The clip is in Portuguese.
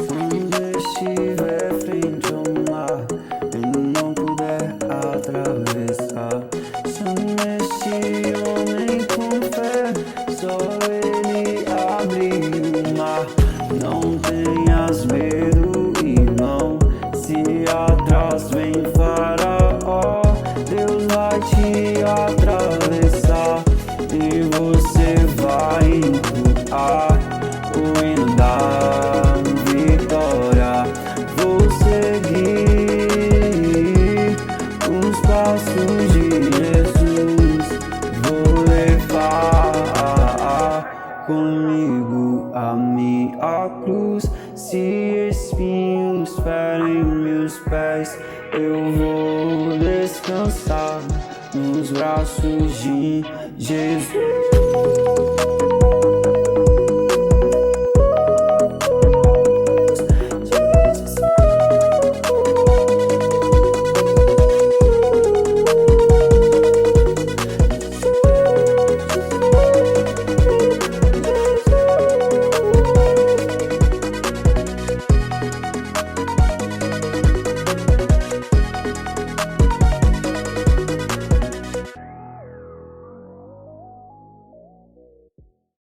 Quando estiver frente ao mar e não puder atravessar, chame este homem com fé, só ele abre o mar. Não tenhas medo, irmão, se atrás vem Faraó, Deus vai te atravessar e você vai entoar o hino da vitória. Vou seguir os passos de Jesus, vou levar comigo a minha cruz. Se espinhos ferem meus pés, eu vou descansar nos braços de Jesus.